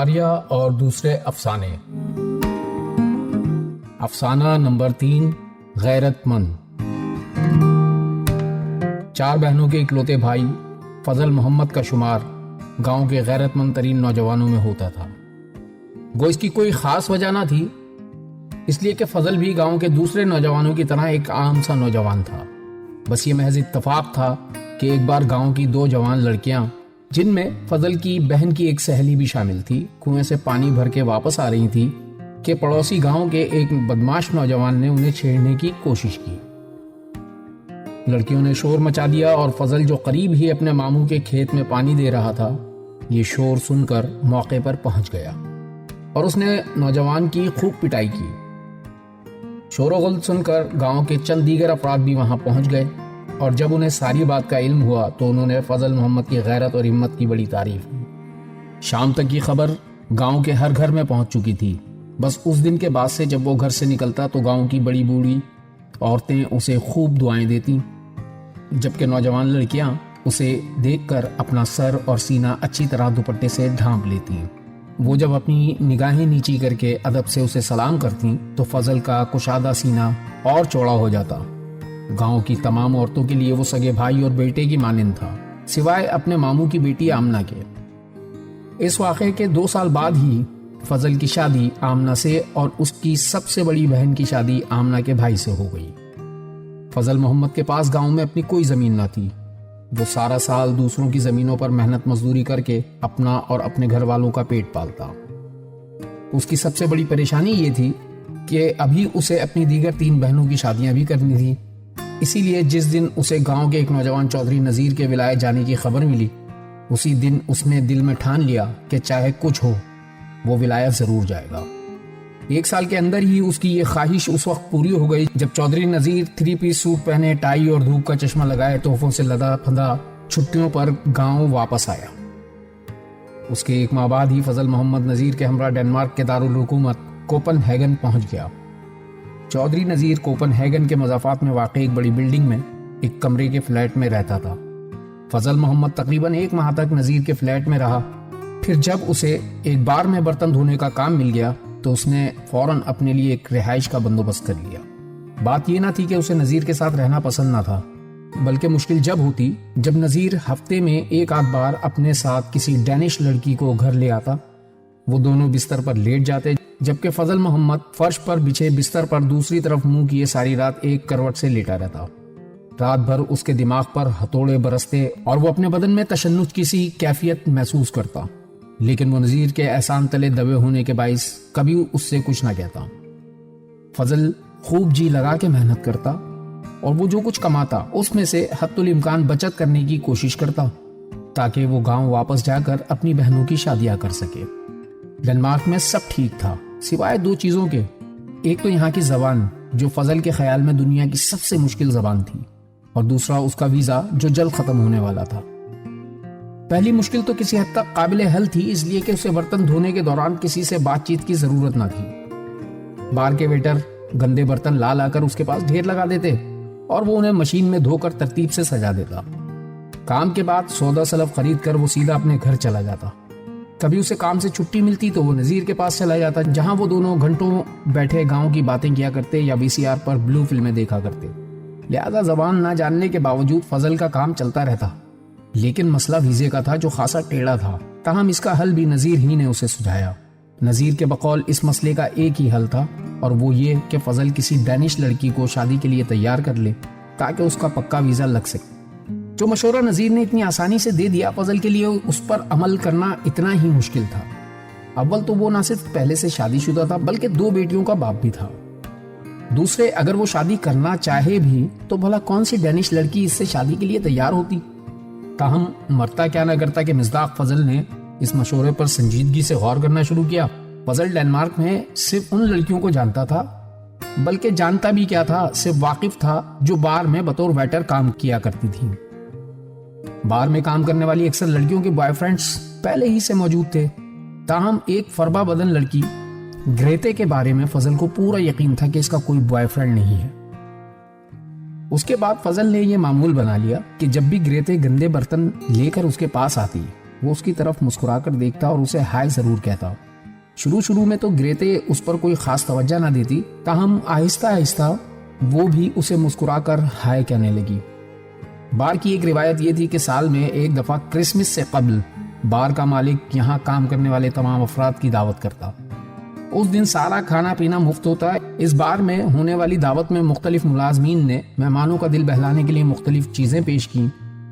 ماریہ اور دوسرے افسانے۔ افسانہ نمبر 3، غیرت مند۔ 4 بہنوں کے اکلوتے بھائی فضل محمد کا شمار گاؤں کے غیرت مند ترین نوجوانوں میں ہوتا تھا۔ گو اس کی کوئی خاص وجہ نہ تھی، اس لیے کہ فضل بھی گاؤں کے دوسرے نوجوانوں کی طرح ایک عام سا نوجوان تھا۔ بس یہ محض اتفاق تھا کہ ایک بار گاؤں کی 2 جوان لڑکیاں، جن میں فضل کی بہن کی ایک سہیلی بھی شامل تھی، کنویں سے پانی بھر کے واپس آ رہی تھی کہ پڑوسی گاؤں کے ایک بدماش نوجوان نے انہیں چھیڑنے کی کوشش کی۔ لڑکیوں نے شور مچا دیا اور فضل جو قریب ہی اپنے ماموں کے کھیت میں پانی دے رہا تھا، یہ شور سن کر موقع پر پہنچ گیا اور اس نے نوجوان کی خوب پٹائی کی۔ شور و غل سن کر گاؤں کے چند دیگر افراد بھی وہاں پہنچ گئے، اور جب انہیں ساری بات کا علم ہوا تو انہوں نے فضل محمد کی غیرت اور ہمت کی بڑی تعریف کی۔ شام تک کی خبر گاؤں کے ہر گھر میں پہنچ چکی تھی۔ بس اس دن کے بعد سے جب وہ گھر سے نکلتا تو گاؤں کی بڑی بوڑھی عورتیں اسے خوب دعائیں دیتی، جبکہ نوجوان لڑکیاں اسے دیکھ کر اپنا سر اور سینہ اچھی طرح دوپٹے سے ڈھانپ لیتی۔ وہ جب اپنی نگاہیں نیچی کر کے ادب سے اسے سلام کرتی تو فضل کا کشادہ سینہ اور چوڑا ہو جاتا۔ گاؤں کی تمام عورتوں کے لیے وہ سگے بھائی اور بیٹے کی مانند تھا، سوائے اپنے ماموں کی بیٹی آمنہ کے۔ اس واقعے کے 2 سال بعد ہی فضل کی شادی آمنہ سے اور اس کی سب سے بڑی بہن کی شادی آمنہ کے بھائی سے ہو گئی۔ فضل محمد کے پاس گاؤں میں اپنی کوئی زمین نہ تھی۔ وہ سارا سال دوسروں کی زمینوں پر محنت مزدوری کر کے اپنا اور اپنے گھر والوں کا پیٹ پالتا۔ اس کی سب سے بڑی پریشانی یہ تھی کہ ابھی اسے اپنی دیگر 3 بہنوں کی شادیاں بھی کرنی تھی۔ اسی لیے جس دن اسے گاؤں کے ایک نوجوان چودھری نذیر کے ولایت جانے کی خبر ملی، اسی دن اس نے دل میں ٹھان لیا کہ چاہے کچھ ہو وہ ولایت ضرور جائے گا۔ 1 سال کے اندر ہی اس کی یہ خواہش اس وقت پوری ہو گئی جب چودھری نذیر 3 پیس سوٹ پہنے، ٹائی اور دھوپ کا چشمہ لگائے، تحفوں سے لدا پھندا چھٹیوں پر گاؤں واپس آیا۔ اس کے 1 ماہ بعد ہی فضل محمد نذیر کے ہمراہ ڈنمارک کے دارالحکومت کوپن ہیگن پہنچ گیا۔ چودھری نذیر کوپن ہیگن کے مضافات میں واقع ایک بڑی بلڈنگ میں ایک کمرے کے فلیٹ میں رہتا تھا۔ فضل محمد تقریباً 1 ماہ تک نذیر کے فلیٹ میں رہا۔ پھر جب اسے ایک بار میں برتن دھونے کا کام مل گیا تو اس نے فوراً اپنے لیے ایک رہائش کا بندوبست کر لیا۔ بات یہ نہ تھی کہ اسے نذیر کے ساتھ رہنا پسند نہ تھا، بلکہ مشکل جب ہوتی جب نذیر ہفتے میں 1 آدھ بار اپنے ساتھ کسی ڈینش لڑکی کو گھر لے آتا۔ وہ دونوں بستر پر لیٹ جاتے، جبکہ فضل محمد فرش پر بچھے بستر پر دوسری طرف منہ کیے ساری رات ایک کروٹ سے لیٹا رہتا۔ رات بھر اس کے دماغ پر ہتھوڑے برستے اور وہ اپنے بدن میں تشنج کی سی کیفیت محسوس کرتا، لیکن وہ نذیر کے احسان تلے دبے ہونے کے باعث کبھی اس سے کچھ نہ کہتا۔ فضل خوب جی لگا کے محنت کرتا اور وہ جو کچھ کماتا اس میں سے حتی الامکان بچت کرنے کی کوشش کرتا تاکہ وہ گاؤں واپس جا کر اپنی بہنوں کی شادیاں کر سکے۔ ڈنمارک میں سب ٹھیک تھا سوائے 2 چیزوں کے۔ ایک تو یہاں کی زبان، جو فضل کے خیال میں دنیا کی سب سے مشکل زبان تھی، اور دوسرا اس کا ویزا جو جلد ختم ہونے والا تھا۔ پہلی مشکل تو کسی حد تک قابل حل تھی، اس لیے کہ اسے برتن دھونے کے دوران کسی سے بات چیت کی ضرورت نہ تھی۔ بار کے ویٹر گندے برتن لا کر اس کے پاس ڈھیر لگا دیتے اور وہ انہیں مشین میں دھو کر ترتیب سے سجا دیتا۔ کام کے بعد سودا سلف خرید کر وہ سیدھا اپنے گھر چلا جاتا۔ کبھی اسے کام سے چھٹی ملتی تو وہ نذیر کے پاس چلا جاتا، جہاں وہ دونوں گھنٹوں بیٹھے گاؤں کی باتیں کیا کرتے یا VCR پر بلو فلمیں دیکھا کرتے۔ لہذا زبان نہ جاننے کے باوجود فضل کا کام چلتا رہتا، لیکن مسئلہ ویزے کا تھا جو خاصا ٹیڑھا تھا۔ تاہم اس کا حل بھی نذیر ہی نے اسے سجھایا۔ نذیر کے بقول اس مسئلے کا ایک ہی حل تھا، اور وہ یہ کہ فضل کسی ڈینش لڑکی کو شادی کے لیے تیار کر لے تاکہ اس کا پکا ویزا لگ سکے۔ جو مشورہ نذیر نے اتنی آسانی سے دے دیا، فضل کے لیے اس پر عمل کرنا اتنا ہی مشکل تھا۔ اول تو وہ نہ صرف پہلے سے شادی شدہ تھا بلکہ 2 بیٹیوں کا باپ بھی تھا۔ دوسرے، اگر وہ شادی کرنا چاہے بھی تو بھلا کون سی ڈینش لڑکی اس سے شادی کے لیے تیار ہوتی؟ تاہم مرتا کیا نہ کرتا کہ مصداق فضل نے اس مشورے پر سنجیدگی سے غور کرنا شروع کیا۔ فضل ڈنمارک میں صرف ان لڑکیوں کو جانتا تھا، بلکہ جانتا بھی کیا تھا، صرف واقف تھا جو بار میں بطور ویٹر کام کیا کرتی تھیں۔ بار میں کام کرنے والی اکثر لڑکیوں کے بوائے فرینڈز پہلے ہی سے موجود تھے۔ تاہم ایک فربا بدن لڑکی گریتے کے بارے میں فضل کو پورا یقین تھا کہ اس کا کوئی بوائے فرینڈ نہیں ہے۔ اس کے بعد فضل نے یہ معمول بنا لیا کہ جب بھی گریتے گندے برتن لے کر اس کے پاس آتی وہ اس کی طرف مسکرا کر دیکھتا اور اسے ہائے ضرور کہتا۔ شروع میں تو گریتے اس پر کوئی خاص توجہ نہ دیتی، تاہم آہستہ آہستہ وہ بھی اسے مسکرا کر ہائے کہنے لگی۔ بار کی ایک روایت یہ تھی کہ سال میں ایک دفعہ کرسمس سے قبل بار کا مالک یہاں کام کرنے والے تمام افراد کی دعوت کرتا۔ اس دن سارا کھانا پینا مفت ہوتا ہے۔ اس بار میں ہونے والی دعوت میں مختلف ملازمین نے مہمانوں کا دل بہلانے کے لیے مختلف چیزیں پیش کی۔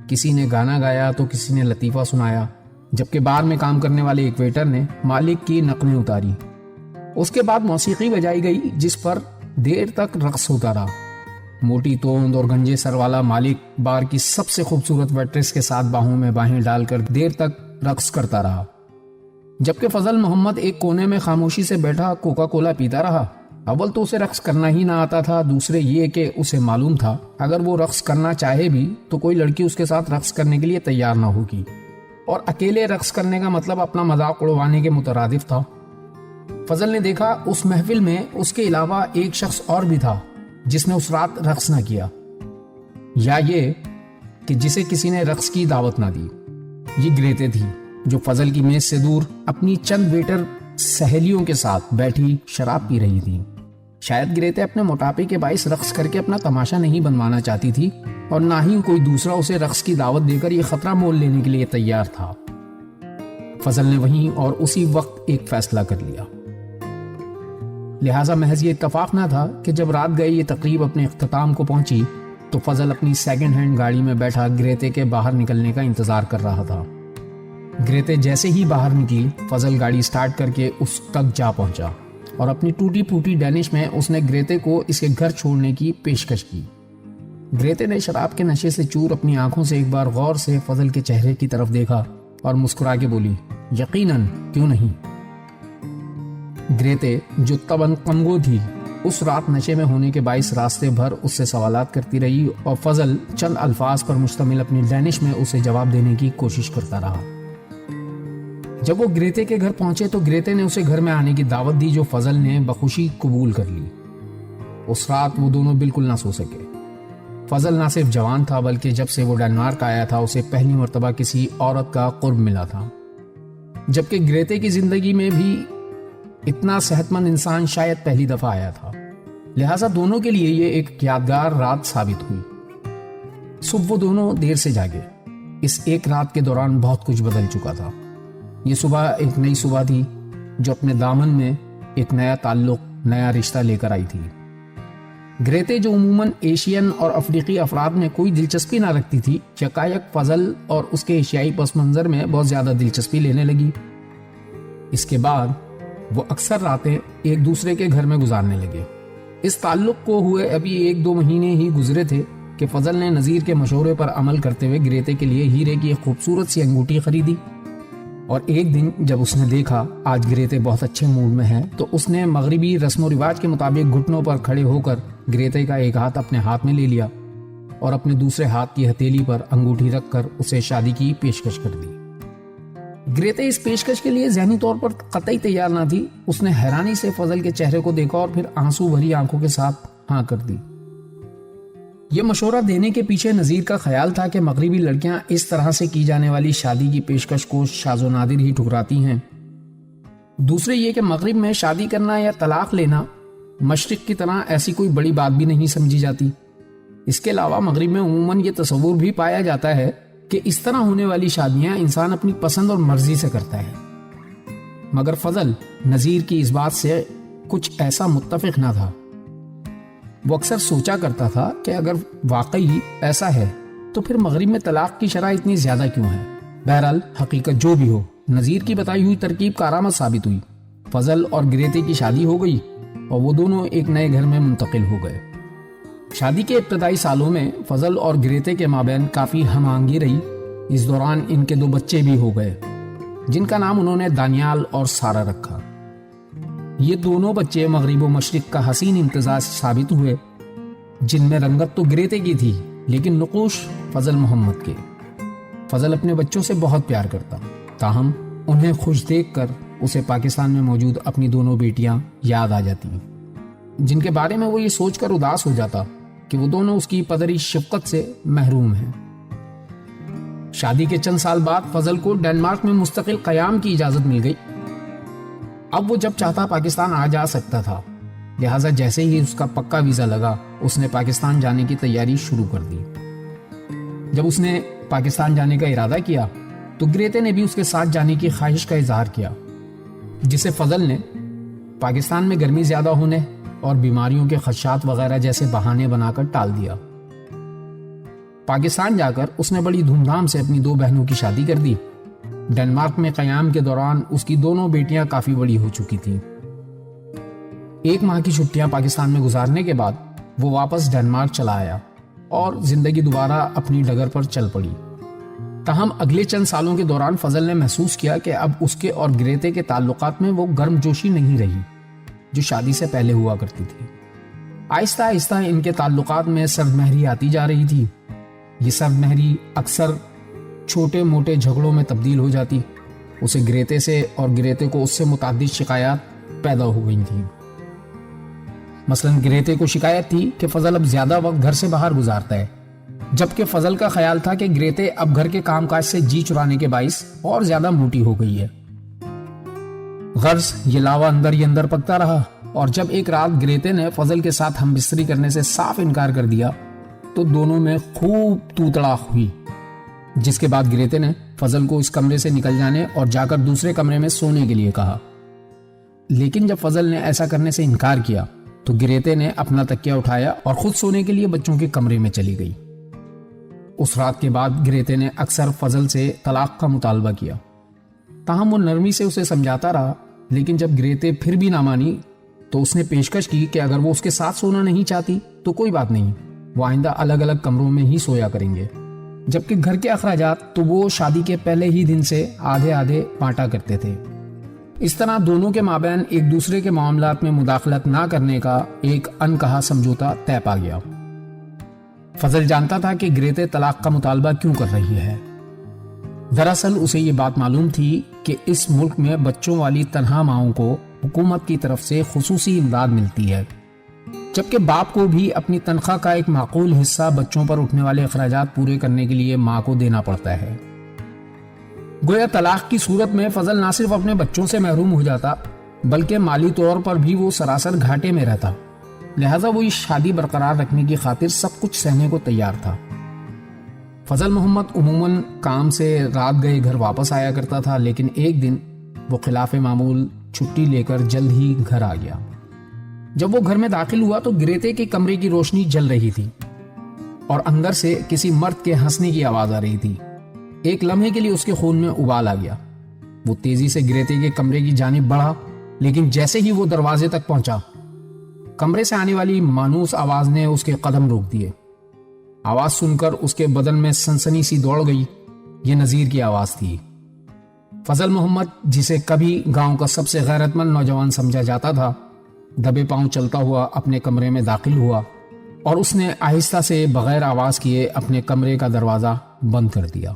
کسی نے گانا گایا تو کسی نے لطیفہ سنایا، جبکہ بار میں کام کرنے والے ایک ویٹر نے مالک کی نقلیں اتاری۔ اس کے بعد موسیقی بجائی گئی جس پر دیر تک رقص ہوتا رہا۔ موٹی توند اور گنجے سر والا مالک بار کی سب سے خوبصورت ویٹریس کے ساتھ باہوں میں باہیں ڈال کر دیر تک رقص کرتا رہا، جبکہ فضل محمد ایک کونے میں خاموشی سے بیٹھا کوکا کولا پیتا رہا۔ اول تو اسے رقص کرنا ہی نہ آتا تھا، دوسرے یہ کہ اسے معلوم تھا اگر وہ رقص کرنا چاہے بھی تو کوئی لڑکی اس کے ساتھ رقص کرنے کے لیے تیار نہ ہوگی، اور اکیلے رقص کرنے کا مطلب اپنا مذاق اڑوانے کے مترادف تھا۔ فضل نے دیکھا اس محفل میں اس کے علاوہ ایک شخص اور بھی تھا جس نے اس رات رقص نہ کیا، یا یہ کہ جسے کسی نے رقص کی دعوت نہ دی۔ یہ گریتے تھی جو فضل کی میز سے دور اپنی چند ویٹر سہیلیوں کے ساتھ بیٹھی شراب پی رہی تھی۔ شاید گریتے اپنے موٹاپے کے باعث رقص کر کے اپنا تماشا نہیں بنوانا چاہتی تھی، اور نہ ہی کوئی دوسرا اسے رقص کی دعوت دے کر یہ خطرہ مول لینے کے لیے تیار تھا۔ فضل نے وہیں اور اسی وقت ایک فیصلہ کر لیا۔ لہٰذا محض یہ اتفاق نہ تھا کہ جب رات گئے یہ تقریب اپنے اختتام کو پہنچی تو فضل اپنی سیکنڈ ہینڈ گاڑی میں بیٹھا گریتے کے باہر نکلنے کا انتظار کر رہا تھا۔ گریتے جیسے ہی باہر نکلی، فضل گاڑی سٹارٹ کر کے اس تک جا پہنچا، اور اپنی ٹوٹی پھوٹی ڈینش میں اس نے گریتے کو اس کے گھر چھوڑنے کی پیشکش کی۔ گریتے نے شراب کے نشے سے چور اپنی آنکھوں سے ایک بار غور سے فضل کے چہرے کی طرف دیکھا اور مسکرا کے بولی، یقیناً، کیوں نہیں۔ گریتے جو طبعاً کمگو تھی، اس رات نشے میں ہونے کے باعث راستے بھر اس سے سوالات کرتی رہی، اور فضل چند الفاظ پر مشتمل اپنی ڈینش میں اسے جواب دینے کی کوشش کرتا رہا۔ جب وہ گریتے کے گھر پہنچے تو گریتے نے اسے گھر میں آنے کی دعوت دی، جو فضل نے بخوشی قبول کر لی۔ اس رات وہ دونوں بالکل نہ سو سکے۔ فضل نہ صرف جوان تھا بلکہ جب سے وہ ڈنمارک آیا تھا اسے پہلی مرتبہ کسی عورت کا قرب ملا تھا، جبکہ گریتے کی زندگی میں بھی اتنا صحت مند انسان شاید پہلی دفعہ آیا تھا۔ لہٰذا دونوں کے لیے یہ ایک یادگار رات ثابت ہوئی۔ صبح وہ دونوں دیر سے جاگے۔ اس ایک رات کے دوران بہت کچھ بدل چکا تھا۔ یہ صبح ایک نئی صبح تھی جو اپنے دامن میں ایک نیا تعلق، نیا رشتہ لے کر آئی تھی۔ گریتے جو عموماً ایشین اور افریقی افراد میں کوئی دلچسپی نہ رکھتی تھی، یکایک فضل اور اس کے ایشیائی پس منظر میں بہت زیادہ دلچسپی لینے لگی۔ اس کے بعد وہ اکثر راتیں ایک دوسرے کے گھر میں گزارنے لگے۔ اس تعلق کو ہوئے ابھی 1-2 مہینے ہی گزرے تھے کہ فضل نے نذیر کے مشورے پر عمل کرتے ہوئے گریتے کے لیے ہیرے کی ایک خوبصورت سی انگوٹھی خریدی، اور ایک دن جب اس نے دیکھا آج گریتے بہت اچھے موڈ میں ہے تو اس نے مغربی رسم و رواج کے مطابق گھٹنوں پر کھڑے ہو کر گریتے کا ایک ہاتھ اپنے ہاتھ میں لے لیا اور اپنے دوسرے ہاتھ کی ہتھیلی پر انگوٹھی رکھ کر اسے شادی کی پیشکش کر دی۔ گریتے اس پیشکش کے لیے ذہنی طور پر قطعی تیار نہ تھی۔ اس نے حیرانی سے فضل کے چہرے کو دیکھا اور پھر آنسو بھری آنکھوں کے ساتھ ہاں کر دی۔ یہ مشورہ دینے کے پیچھے نذیر کا خیال تھا کہ مغربی لڑکیاں اس طرح سے کی جانے والی شادی کی پیشکش کو شاذ و نادر ہی ٹھکراتی ہیں۔ دوسرے یہ کہ مغرب میں شادی کرنا یا طلاق لینا مشرق کی طرح ایسی کوئی بڑی بات بھی نہیں سمجھی جاتی۔ اس کے علاوہ مغرب میں عموماً یہ تصور بھی پایا جاتا ہے کہ اس طرح ہونے والی شادیاں انسان اپنی پسند اور مرضی سے کرتا ہے۔ مگر فضل نذیر کی اس بات سے کچھ ایسا متفق نہ تھا۔ وہ اکثر سوچا کرتا تھا کہ اگر واقعی ایسا ہے تو پھر مغرب میں طلاق کی شرح اتنی زیادہ کیوں ہے؟ بہرحال حقیقت جو بھی ہو، نذیر کی بتائی ہوئی ترکیب کارآمد ثابت ہوئی۔ فضل اور گریتے کی شادی ہو گئی اور وہ دونوں ایک نئے گھر میں منتقل ہو گئے۔ شادی کے ابتدائی سالوں میں فضل اور گریتے کے مابین کافی ہم آہنگی رہی۔ اس دوران ان کے 2 بچے بھی ہو گئے جن کا نام انہوں نے دانیال اور سارا رکھا۔ یہ دونوں بچے مغرب و مشرق کا حسین امتزاج ثابت ہوئے، جن میں رنگت تو گریتے کی تھی لیکن نقوش فضل محمد کے۔ فضل اپنے بچوں سے بہت پیار کرتا، تاہم انہیں خوش دیکھ کر اسے پاکستان میں موجود اپنی 2 بیٹیاں یاد آ جاتی، جن کے بارے میں وہ یہ سوچ کر اداس ہو جاتا کہ وہ دونوں اس کی پدری شفقت سے محروم ہیں۔ شادی کے چند سال بعد فضل کو ڈنمارک میں مستقل قیام کی اجازت مل گئی۔ اب وہ جب چاہتا پاکستان آ جا سکتا تھا، لہٰذا جیسے ہی اس کا پکا ویزا لگا اس نے پاکستان جانے کی تیاری شروع کر دی۔ جب اس نے پاکستان جانے کا ارادہ کیا تو گریتے نے بھی اس کے ساتھ جانے کی خواہش کا اظہار کیا، جسے فضل نے پاکستان میں گرمی زیادہ ہونے اور بیماریوں کے خدشات وغیرہ جیسے بہانے بنا کر ٹال دیا۔ پاکستان جا کر اس نے بڑی دھوم دھام سے اپنی 2 بہنوں کی شادی کر دی۔ ڈنمارک میں قیام کے دوران اس کی دونوں بیٹیاں کافی بڑی ہو چکی تھیں۔ 1 ماہ کی چھٹیاں پاکستان میں گزارنے کے بعد وہ واپس ڈنمارک چلا آیا اور زندگی دوبارہ اپنی ڈگر پر چل پڑی۔ تاہم اگلے چند سالوں کے دوران فضل نے محسوس کیا کہ اب اس کے اور گریتے کے تعلقات میں وہ گرم جوشی نہیں رہی جو شادی سے پہلے ہوا کرتی تھی۔ آہستہ آہستہ ان کے تعلقات میں سرد مہری آتی جا رہی تھی۔ یہ سرد مہری اکثر چھوٹے موٹے جھگڑوں میں تبدیل ہو جاتی۔ اسے گریتے سے اور گریتے کو اس سے متعدد شکایات پیدا ہو گئی تھیں۔ مثلا گریتے کو شکایت تھی کہ فضل اب زیادہ وقت گھر سے باہر گزارتا ہے، جبکہ فضل کا خیال تھا کہ گریتے اب گھر کے کام کاج سے جی چرانے کے باعث اور زیادہ موٹی ہو گئی ہے۔ غرض یہ لاوا اندر ہی اندر پکتا رہا، اور جب ایک رات گریتے نے فضل کے ساتھ ہم بستری کرنے سے صاف انکار کر دیا تو دونوں میں خوب تو تڑاک ہوئی، جس کے بعد گریتے نے فضل کو اس کمرے سے نکل جانے اور جا کر دوسرے کمرے میں سونے کے لیے کہا۔ لیکن جب فضل نے ایسا کرنے سے انکار کیا تو گریتے نے اپنا تکیہ اٹھایا اور خود سونے کے لیے بچوں کے کمرے میں چلی گئی۔ اس رات کے بعد گریتے نے اکثر فضل سے طلاق کا مطالبہ کیا، تاہم وہ نرمی سے اسے سمجھاتا رہا، لیکن جب گریتے پھر بھی نہ مانی تو اس نے پیشکش کی کہ اگر وہ اس کے ساتھ سونا نہیں چاہتی تو کوئی بات نہیں، وہ آئندہ الگ الگ کمروں میں ہی سویا کریں گے، جبکہ گھر کے اخراجات تو وہ شادی کے پہلے ہی دن سے آدھے آدھے بانٹا کرتے تھے۔ اس طرح دونوں کے مابین ایک دوسرے کے معاملات میں مداخلت نہ کرنے کا ایک انکہا سمجھوتا طے پا گیا۔ فضل جانتا تھا کہ گریتے طلاق کا مطالبہ کیوں کر رہی ہے۔ دراصل اسے یہ بات معلوم تھی کہ اس ملک میں بچوں والی تنہا ماؤں کو حکومت کی طرف سے خصوصی امداد ملتی ہے، جبکہ باپ کو بھی اپنی تنخواہ کا ایک معقول حصہ بچوں پر اٹھنے والے اخراجات پورے کرنے کے لیے ماں کو دینا پڑتا ہے۔ گویا طلاق کی صورت میں فضل نہ صرف اپنے بچوں سے محروم ہو جاتا بلکہ مالی طور پر بھی وہ سراسر گھاٹے میں رہتا، لہٰذا وہ اس شادی برقرار رکھنے کی خاطر سب کچھ سہنے کو تیار تھا۔ فضل محمد عموماً کام سے رات گئے گھر واپس آیا کرتا تھا، لیکن ایک دن وہ خلاف معمول چھٹی لے کر جلد ہی گھر آ گیا۔ جب وہ گھر میں داخل ہوا تو گریتے کے کمرے کی روشنی جل رہی تھی اور اندر سے کسی مرد کے ہنسنے کی آواز آ رہی تھی۔ ایک لمحے کے لیے اس کے خون میں ابال آ گیا۔ وہ تیزی سے گریتے کے کمرے کی جانب بڑھا، لیکن جیسے ہی وہ دروازے تک پہنچا کمرے سے آنے والی مانوس آواز نے اس کے قدم روک دیے۔ آواز سن کر اس کے بدن میں سنسنی سی دوڑ گئی۔ یہ نذیر کی آواز تھی۔ فضل محمد، جسے کبھی گاؤں کا سب سے غیرت مند نوجوان سمجھا جاتا تھا، دبے پاؤں چلتا ہوا اپنے کمرے میں داخل ہوا اور اس نے آہستہ سے بغیر آواز کیے اپنے کمرے کا دروازہ بند کر دیا۔